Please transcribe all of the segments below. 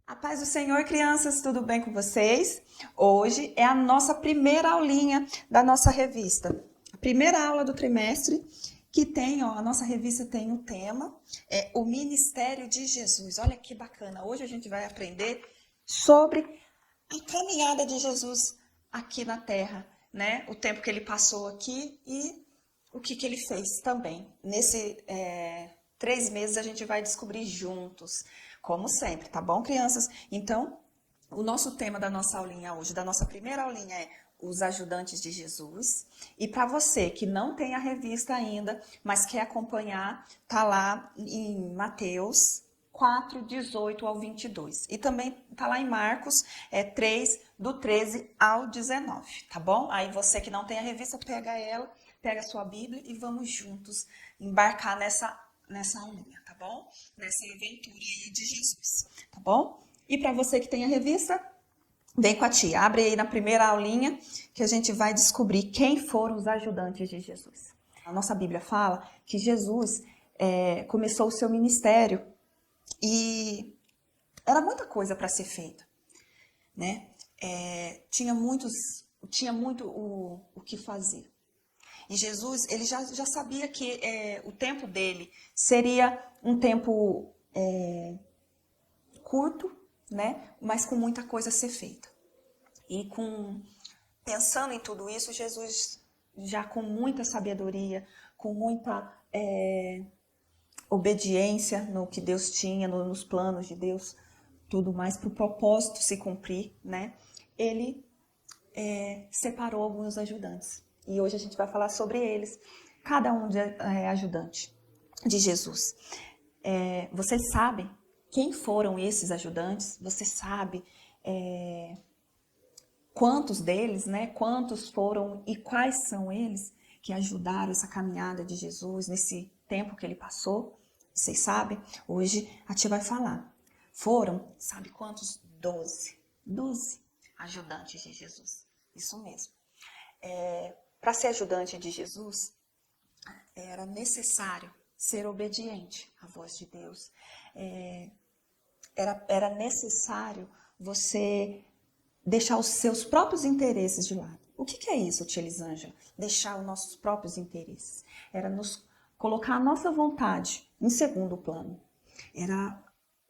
A paz do Senhor, crianças, tudo bem com vocês? Hoje é a nossa primeira aulinha da nossa revista. A primeira aula do trimestre que tem, a nossa revista tem um tema, o Ministério de Jesus. Olha que bacana, hoje a gente vai aprender sobre a caminhada de Jesus aqui na Terra, né? O tempo que ele passou aqui e o que ele fez também. Nesses 3 meses a gente vai descobrir juntos, como sempre, tá bom, crianças? Então, o nosso tema da nossa aulinha hoje, da nossa primeira aulinha é os ajudantes de Jesus. E para você que não tem a revista ainda, mas quer acompanhar, tá lá em Mateus 4, 18 ao 22. E também tá lá em Marcos 3, do 13 ao 19, tá bom? Aí você que não tem a revista, pega ela, pega a sua Bíblia e vamos juntos embarcar nessa aulinha, tá bom? Nessa aventura aí de Jesus, tá bom? E para você que tem a revista, vem com a tia, abre aí na primeira aulinha que a gente vai descobrir quem foram os ajudantes de Jesus. A nossa Bíblia fala que Jesus começou o seu ministério e era muita coisa para ser feita, né? Tinha muito o que fazer. E Jesus, ele já sabia que o tempo dele seria um tempo curto, né? Mas com muita coisa a ser feita. E pensando em tudo isso, Jesus, já com muita sabedoria, com muita obediência no que Deus tinha, nos planos de Deus, tudo mais, para o propósito se cumprir, né? Ele separou alguns ajudantes. E hoje a gente vai falar sobre eles. Cada um é ajudante de Jesus. Vocês sabem quem foram esses ajudantes? Você sabe quantos deles, né? Quantos foram e quais são eles que ajudaram essa caminhada de Jesus nesse tempo que ele passou? Vocês sabem? Hoje a tia vai falar. Foram, sabe quantos? 12. 12 ajudantes de Jesus. Isso mesmo. Para ser ajudante de Jesus, era necessário ser obediente à voz de Deus. Era necessário você deixar os seus próprios interesses de lado. O que é isso, tia Elisângela? Deixar os nossos próprios interesses. Era nos colocar a nossa vontade em segundo plano. Era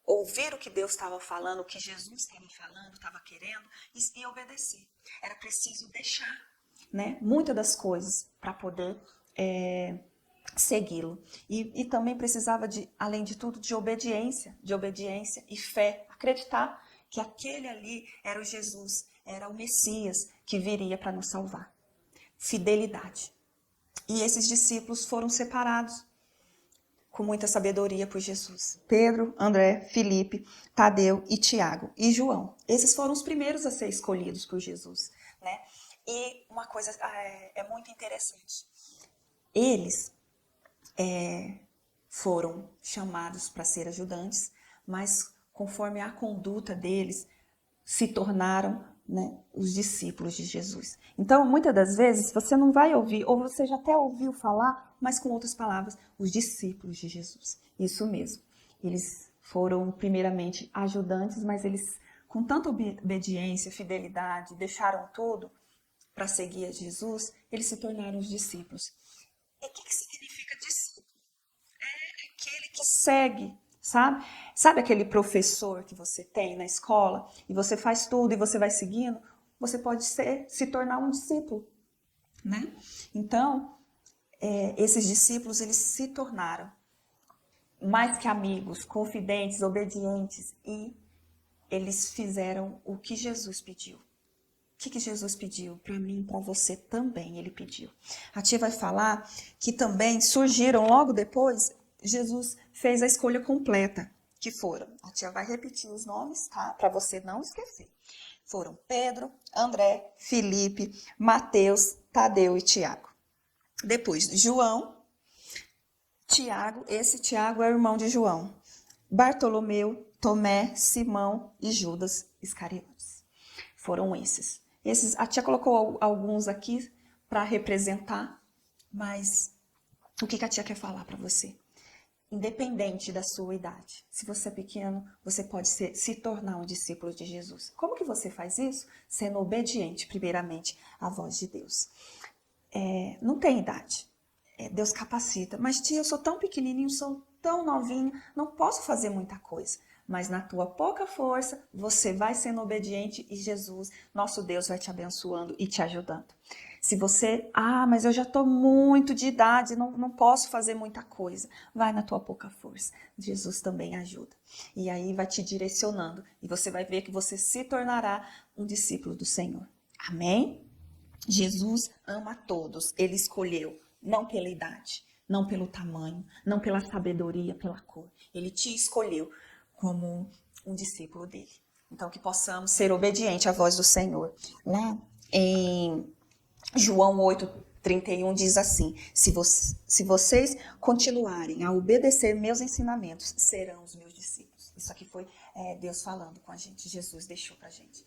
ouvir o que Deus estava falando, o que Jesus estava falando, estava querendo, e obedecer. Era preciso deixar, né, muitas das coisas para poder segui-lo. E também precisava, além de tudo, de obediência e fé. Acreditar que aquele ali era o Jesus, era o Messias que viria para nos salvar. Fidelidade. E esses discípulos foram separados com muita sabedoria por Jesus. Pedro, André, Filipe, Tadeu e Tiago e João. Esses foram os primeiros a ser escolhidos por Jesus, né? E uma coisa é muito interessante. Eles foram chamados para ser ajudantes, mas conforme a conduta deles, se tornaram, né, os discípulos de Jesus. Então, muitas das vezes, você não vai ouvir, ou você já até ouviu falar, mas com outras palavras, os discípulos de Jesus. Isso mesmo. Eles foram, primeiramente, ajudantes, mas eles, com tanta obediência, fidelidade, deixaram tudo para seguir a Jesus, eles se tornaram os discípulos. E o que significa discípulo? Aquele que segue, sabe? Sabe aquele professor que você tem na escola e você faz tudo e você vai seguindo? Você pode se tornar um discípulo, né? Então, esses discípulos, eles se tornaram mais que amigos, confidentes, obedientes e eles fizeram o que Jesus pediu. O que Jesus pediu? Para mim, para você também, ele pediu. A tia vai falar que também surgiram logo depois, Jesus fez a escolha completa, que foram, a tia vai repetir os nomes, tá? Para você não esquecer. Foram Pedro, André, Filipe, Mateus, Tadeu e Tiago. Depois, João, Tiago, esse Tiago é o irmão de João. Bartolomeu, Tomé, Simão e Judas Iscariotes. Foram esses. A tia colocou alguns aqui para representar, mas o que a tia quer falar para você? independente da sua idade. Se você é pequeno, você pode se tornar um discípulo de Jesus. Como que você faz isso? Sendo obediente, primeiramente, à voz de Deus. Não tem idade. Deus capacita. Mas, tia, eu sou tão pequenininho, sou tão novinho, não posso fazer muita coisa. Mas na tua pouca força, você vai sendo obediente e Jesus, nosso Deus, vai te abençoando e te ajudando. Se você, mas eu já estou muito de idade, não posso fazer muita coisa. Vai na tua pouca força. Jesus também ajuda. E aí vai te direcionando. E você vai ver que você se tornará um discípulo do Senhor. Amém? Jesus ama a todos. Ele escolheu, não pela idade, não pelo tamanho, não pela sabedoria, pela cor. Ele te escolheu como um discípulo dele. Então, que possamos ser obedientes à voz do Senhor. Lá em João 8:31 diz assim: se vocês continuarem a obedecer meus ensinamentos, serão os meus discípulos. Isso aqui foi Deus falando com a gente, Jesus deixou pra gente.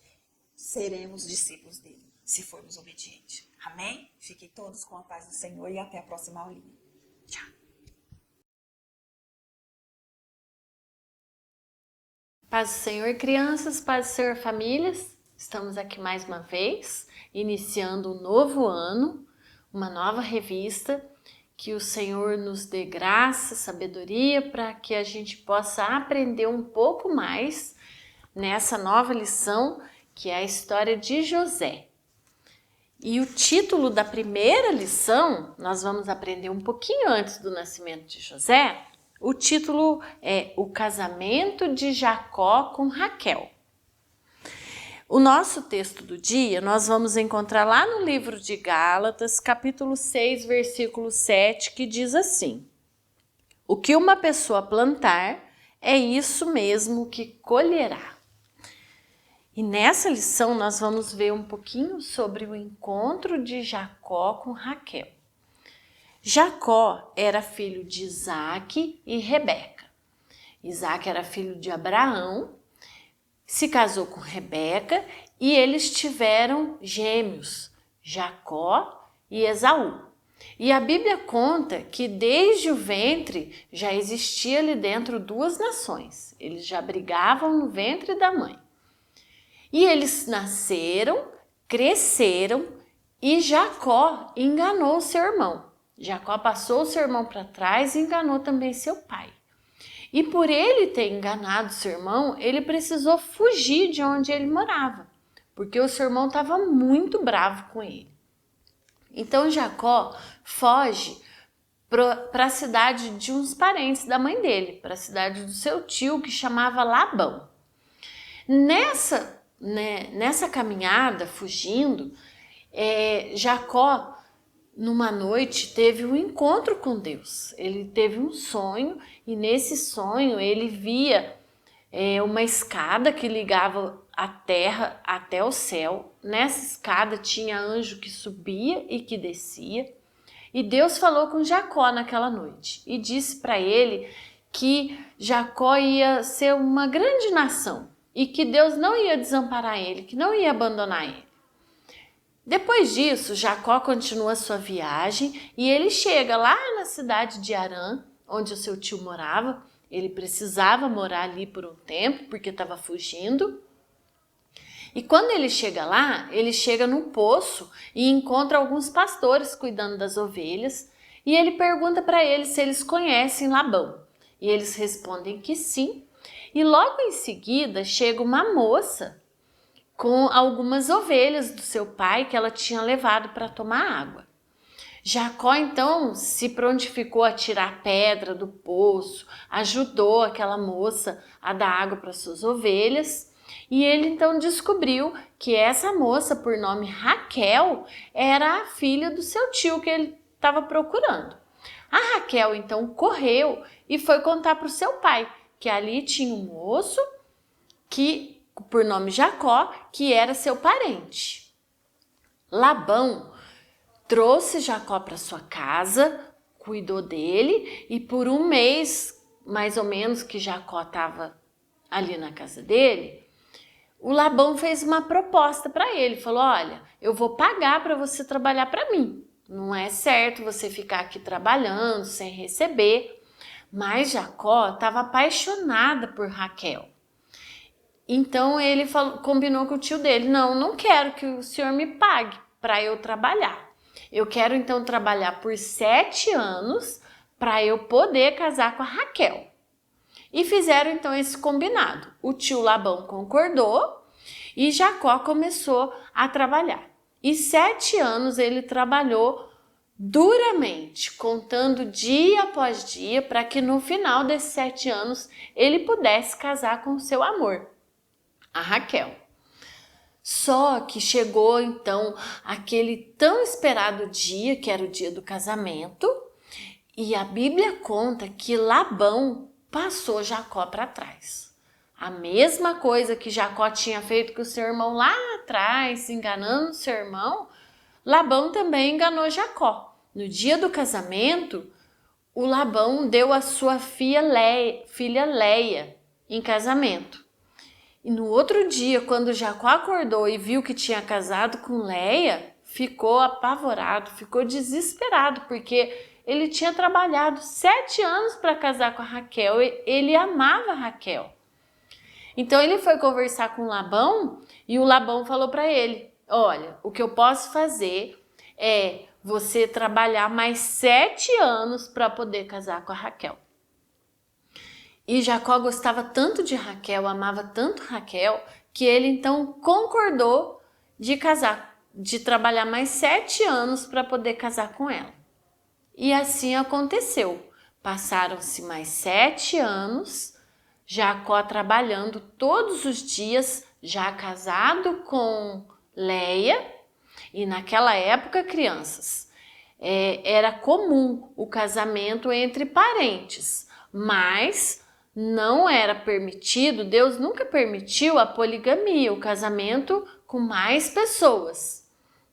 Seremos discípulos dele, se formos obedientes. Amém? Fiquem todos com a paz do Senhor e até a próxima aulinha. Tchau. Paz do Senhor, crianças, paz do Senhor, famílias. Estamos aqui mais uma vez, iniciando um novo ano, uma nova revista. Que o Senhor nos dê graça, sabedoria, para que a gente possa aprender um pouco mais nessa nova lição, que é a história de José. E o título da primeira lição, nós vamos aprender um pouquinho antes do nascimento de José. O título é O Casamento de Jacó com Raquel. O nosso texto do dia nós vamos encontrar lá no livro de Gálatas, capítulo 6, versículo 7, que diz assim: o que uma pessoa plantar, é isso mesmo que colherá. E nessa lição nós vamos ver um pouquinho sobre o encontro de Jacó com Raquel. Jacó era filho de Isaque e Rebeca. Isaque era filho de Abraão, se casou com Rebeca e eles tiveram gêmeos, Jacó e Esaú. E a Bíblia conta que desde o ventre já existia ali dentro duas nações. Eles já brigavam no ventre da mãe. E eles nasceram, cresceram e Jacó enganou seu irmão. Jacó passou o seu irmão para trás e enganou também seu pai. E por ele ter enganado seu irmão, ele precisou fugir de onde ele morava, porque o seu irmão estava muito bravo com ele. Então Jacó foge para a cidade de uns parentes da mãe dele, para a cidade do seu tio que chamava Labão. Nessa caminhada, fugindo, Jacó, numa noite, teve um encontro com Deus. Ele teve um sonho e nesse sonho ele via uma escada que ligava a terra até o céu. Nessa escada tinha anjo que subia e que descia. E Deus falou com Jacó naquela noite e disse para ele que Jacó ia ser uma grande nação e que Deus não ia desamparar ele, que não ia abandonar ele. Depois disso, Jacó continua sua viagem e ele chega lá na cidade de Harã, onde o seu tio morava. Ele precisava morar ali por um tempo, porque estava fugindo. E quando ele chega lá, ele chega num poço e encontra alguns pastores cuidando das ovelhas. E ele pergunta para eles se eles conhecem Labão. E eles respondem que sim. E logo em seguida chega uma moça com algumas ovelhas do seu pai que ela tinha levado para tomar água. Jacó então se prontificou a tirar pedra do poço, ajudou aquela moça a dar água para suas ovelhas e ele então descobriu que essa moça, por nome Raquel, era a filha do seu tio que ele estava procurando. A Raquel então correu e foi contar para o seu pai que ali tinha um moço que, por nome Jacó, que era seu parente. Labão trouxe Jacó para sua casa, cuidou dele e por um mês, mais ou menos, que Jacó estava ali na casa dele, o Labão fez uma proposta para ele, falou: olha, eu vou pagar para você trabalhar para mim, não é certo você ficar aqui trabalhando sem receber, Mas Jacó estava apaixonada por Raquel. Então ele combinou com o tio dele: não quero que o senhor me pague para eu trabalhar. Eu quero então trabalhar por 7 anos para eu poder casar com a Raquel. E fizeram então esse combinado. O tio Labão concordou e Jacó começou a trabalhar. E 7 anos ele trabalhou duramente, contando dia após dia, para que no final desses 7 anos ele pudesse casar com o seu amor, a Raquel. Só que chegou então aquele tão esperado dia, que era o dia do casamento, e a Bíblia conta que Labão passou Jacó para trás. A mesma coisa que Jacó tinha feito com o seu irmão lá atrás, enganando o seu irmão, Labão também enganou Jacó. No dia do casamento, o Labão deu a sua filha Leia em casamento. E no outro dia, quando Jacó acordou e viu que tinha casado com Leia, ficou apavorado, ficou desesperado, porque ele tinha trabalhado 7 anos para casar com a Raquel, ele amava a Raquel. Então ele foi conversar com Labão e o Labão falou para ele: olha, o que eu posso fazer é você trabalhar mais 7 anos para poder casar com a Raquel. E Jacó gostava tanto de Raquel, amava tanto Raquel, que ele então concordou de casar, de trabalhar mais 7 anos para poder casar com ela. E assim aconteceu. Passaram-se mais 7 anos, Jacó trabalhando todos os dias, já casado com Leia. E naquela época, crianças, era comum o casamento entre parentes, mas não era permitido, Deus nunca permitiu a poligamia, o casamento com mais pessoas.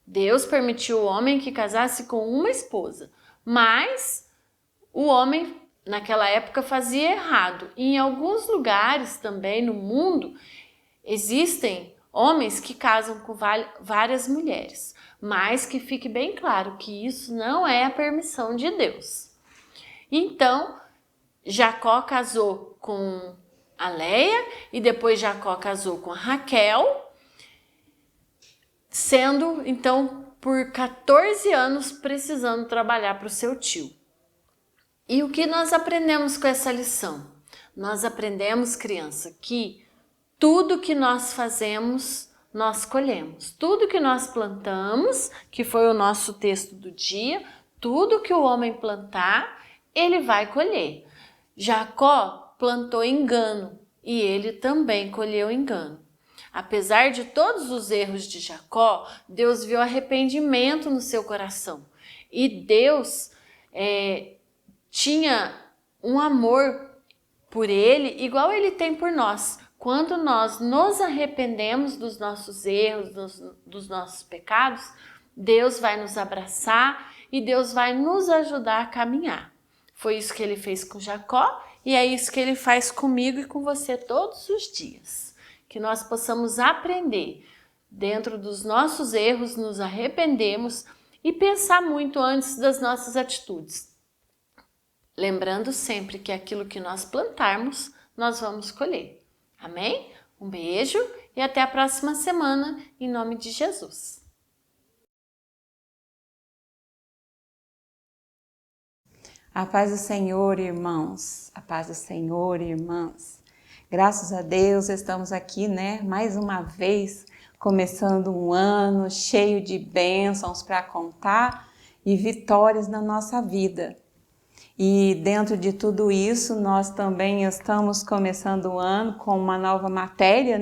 Deus permitiu o homem que casasse com uma esposa, mas o homem naquela época fazia errado. E em alguns lugares também no mundo existem homens que casam com várias mulheres, mas que fique bem claro que isso não é a permissão de Deus. Então, Jacó casou com a Leia e depois Jacó casou com a Raquel, sendo então por 14 anos precisando trabalhar para o seu tio. E o que nós aprendemos com essa lição? Nós aprendemos, criança, que tudo que nós fazemos, nós colhemos. Tudo que nós plantamos, que foi o nosso texto do dia, tudo que o homem plantar, ele vai colher. Jacó plantou engano e ele também colheu engano. Apesar de todos os erros de Jacó, Deus viu arrependimento no seu coração. E Deus tinha um amor por ele, igual ele tem por nós. Quando nós nos arrependemos dos nossos erros, dos nossos pecados, Deus vai nos abraçar e Deus vai nos ajudar a caminhar. Foi isso que ele fez com Jacó e é isso que ele faz comigo e com você todos os dias. Que nós possamos aprender dentro dos nossos erros, nos arrependemos e pensar muito antes das nossas atitudes. Lembrando sempre que aquilo que nós plantarmos, nós vamos colher. Amém? Um beijo e até a próxima semana, em nome de Jesus. A paz do Senhor, irmãos. A paz do Senhor, irmãs. Graças a Deus estamos aqui, mais uma vez, começando um ano cheio de bênçãos para contar e vitórias na nossa vida. E dentro de tudo isso, nós também estamos começando o ano com uma nova matéria,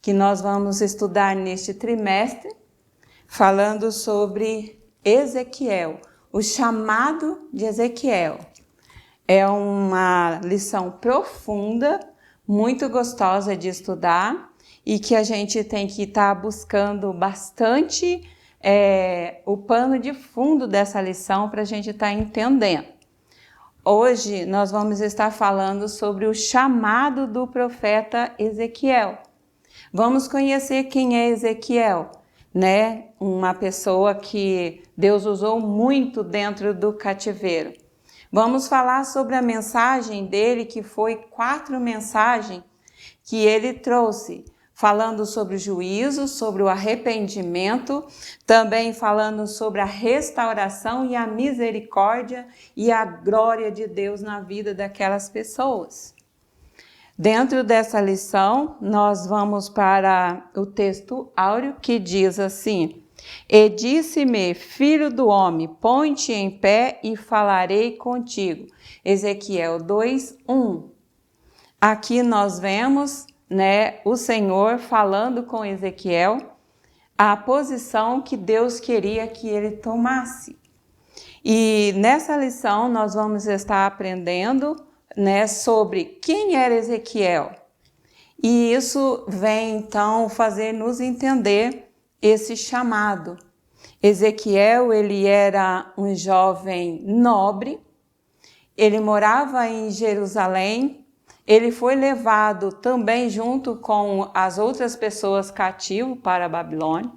que nós vamos estudar neste trimestre, falando sobre Ezequiel, o chamado de Ezequiel. É uma lição profunda, muito gostosa de estudar e que a gente tem que estar buscando bastante o pano de fundo dessa lição para a gente estar entendendo. Hoje nós vamos estar falando sobre o chamado do profeta Ezequiel. Vamos conhecer quem é Ezequiel, Uma pessoa que Deus usou muito dentro do cativeiro. Vamos falar sobre a mensagem dele, que foi 4 mensagens que ele trouxe, falando sobre o juízo, sobre o arrependimento, também falando sobre a restauração e a misericórdia e a glória de Deus na vida daquelas pessoas. Dentro dessa lição, nós vamos para o texto áureo que diz assim: E disse-me, filho do homem, põe-te em pé e falarei contigo. Ezequiel 2:1. Aqui nós vemos, o Senhor falando com Ezequiel a posição que Deus queria que ele tomasse. E nessa lição nós vamos estar aprendendo sobre quem era Ezequiel. E isso vem então fazer nos entender esse chamado. Ezequiel, ele era um jovem nobre, ele morava em Jerusalém, ele foi levado também junto com as outras pessoas cativo para a Babilônia.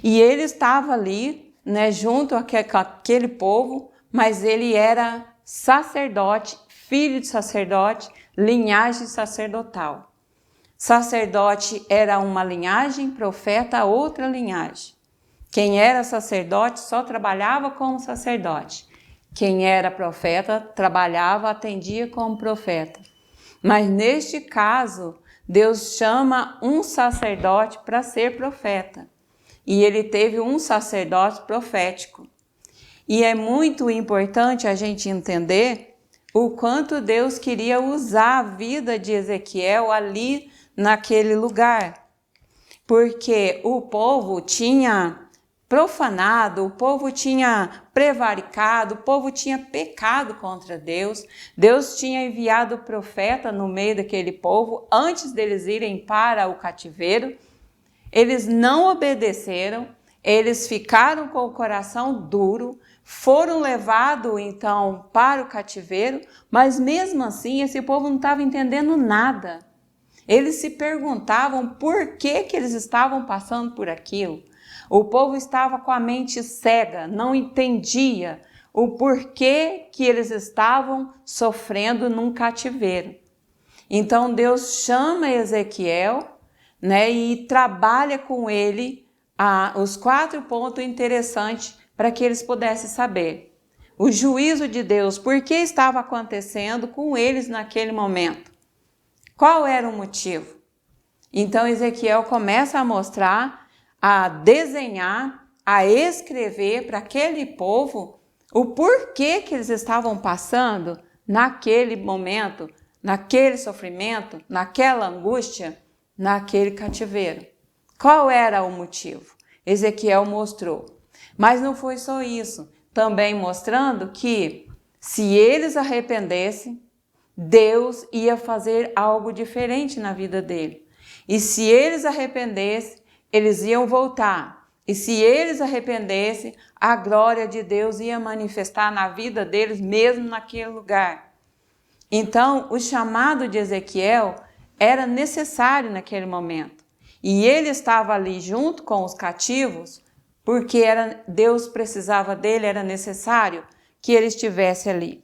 E ele estava ali, junto com aquele povo, mas ele era sacerdote, filho de sacerdote, linhagem sacerdotal. Sacerdote era uma linhagem, profeta outra linhagem. Quem era sacerdote só trabalhava como sacerdote. Quem era profeta trabalhava, atendia como profeta. Mas neste caso, Deus chama um sacerdote para ser profeta. E ele teve um sacerdote profético. E é muito importante a gente entender o quanto Deus queria usar a vida de Ezequiel ali naquele lugar. Porque o povo tinha profanado, o povo tinha prevaricado, o povo tinha pecado contra Deus. Deus tinha enviado o profeta no meio daquele povo antes deles irem para o cativeiro. Eles não obedeceram, eles ficaram com o coração duro, foram levados então para o cativeiro, mas mesmo assim esse povo não estava entendendo nada. Eles se perguntavam por que eles estavam passando por aquilo. O povo estava com a mente cega, não entendia o porquê que eles estavam sofrendo num cativeiro. Então Deus chama Ezequiel, e trabalha com ele os 4 pontos interessantes para que eles pudessem saber. O juízo de Deus, por que estava acontecendo com eles naquele momento? Qual era o motivo? Então Ezequiel começa a mostrar, a desenhar, a escrever para aquele povo o porquê que eles estavam passando naquele momento, naquele sofrimento, naquela angústia, naquele cativeiro. Qual era o motivo? Ezequiel mostrou. Mas não foi só isso, também mostrando que se eles arrependessem, Deus ia fazer algo diferente na vida dele. E se eles arrependessem, eles iam voltar. E se eles arrependessem, a glória de Deus ia manifestar na vida deles, mesmo naquele lugar. Então, o chamado de Ezequiel era necessário naquele momento. E ele estava ali junto com os cativos, porque Deus precisava dele, era necessário que ele estivesse ali.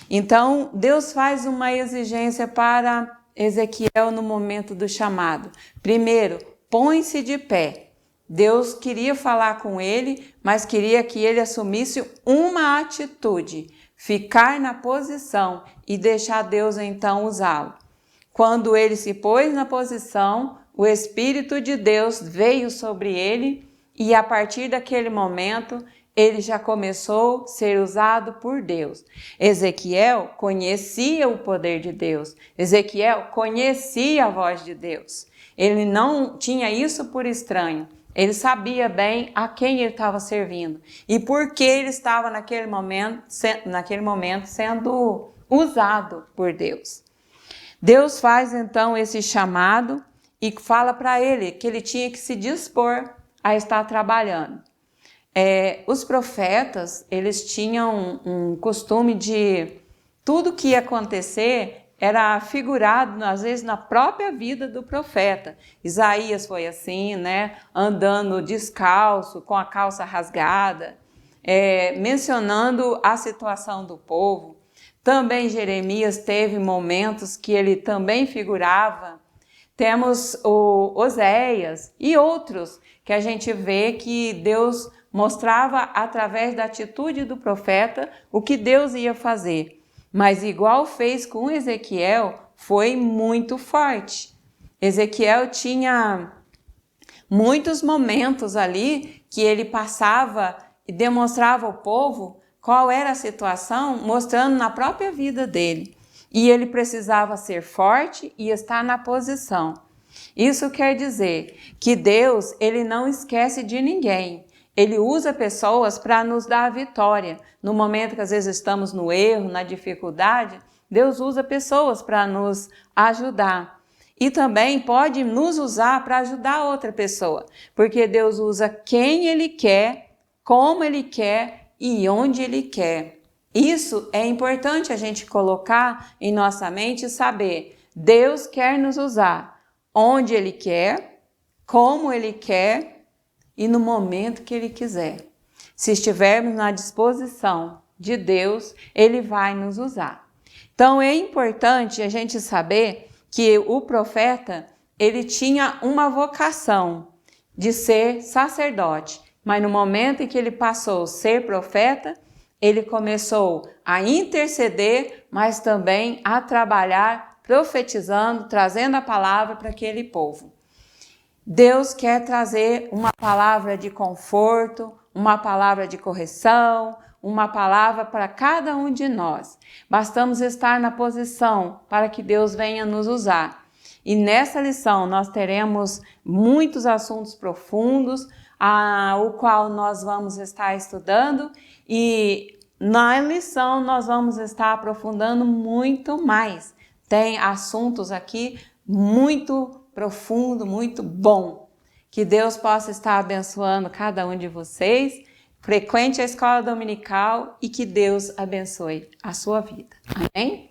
Então, Deus faz uma exigência para Ezequiel no momento do chamado. Primeiro, põe-se de pé. Deus queria falar com ele, mas queria que ele assumisse uma atitude, ficar na posição e deixar Deus então usá-lo. Quando ele se pôs na posição, o Espírito de Deus veio sobre ele e a partir daquele momento ele já começou a ser usado por Deus. Ezequiel conhecia o poder de Deus. Ezequiel conhecia a voz de Deus. Ele não tinha isso por estranho. Ele sabia bem a quem ele estava servindo e por que ele estava naquele momento sendo usado por Deus. Deus faz então esse chamado e fala para ele que ele tinha que se dispor a estar trabalhando. Os profetas, eles tinham um costume de tudo que ia acontecer era figurado, às vezes, na própria vida do profeta. Isaías foi assim, andando descalço, com a calça rasgada. mencionando a situação do povo. Também Jeremias teve momentos que ele também figurava. Temos o Oséias e outros que a gente vê que Deus mostrava através da atitude do profeta o que Deus ia fazer. Mas igual fez com Ezequiel, foi muito forte. Ezequiel tinha muitos momentos ali que ele passava e demonstrava ao povo qual era a situação, mostrando na própria vida dele. E ele precisava ser forte e estar na posição. Isso quer dizer que Deus, ele não esquece de ninguém. Ele usa pessoas para nos dar a vitória. No momento que às vezes estamos no erro, na dificuldade, Deus usa pessoas para nos ajudar. E também pode nos usar para ajudar outra pessoa, porque Deus usa quem Ele quer, como Ele quer e onde Ele quer. Isso é importante a gente colocar em nossa mente e saber. Deus quer nos usar onde Ele quer, como Ele quer e no momento que Ele quiser. Se estivermos na disposição de Deus, Ele vai nos usar. Então é importante a gente saber que o profeta, ele tinha uma vocação de ser sacerdote, mas no momento em que ele passou a ser profeta, ele começou a interceder, mas também a trabalhar, profetizando, trazendo a palavra para aquele povo. Deus quer trazer uma palavra de conforto, uma palavra de correção, uma palavra para cada um de nós. Bastamos estar na posição para que Deus venha nos usar. E nessa lição nós teremos muitos assuntos profundos, o qual nós vamos estar estudando, e na lição nós vamos estar aprofundando muito mais. Tem assuntos aqui muito profundo, muito bom. Que Deus possa estar abençoando cada um de vocês. Frequente a escola dominical e que Deus abençoe a sua vida. Amém?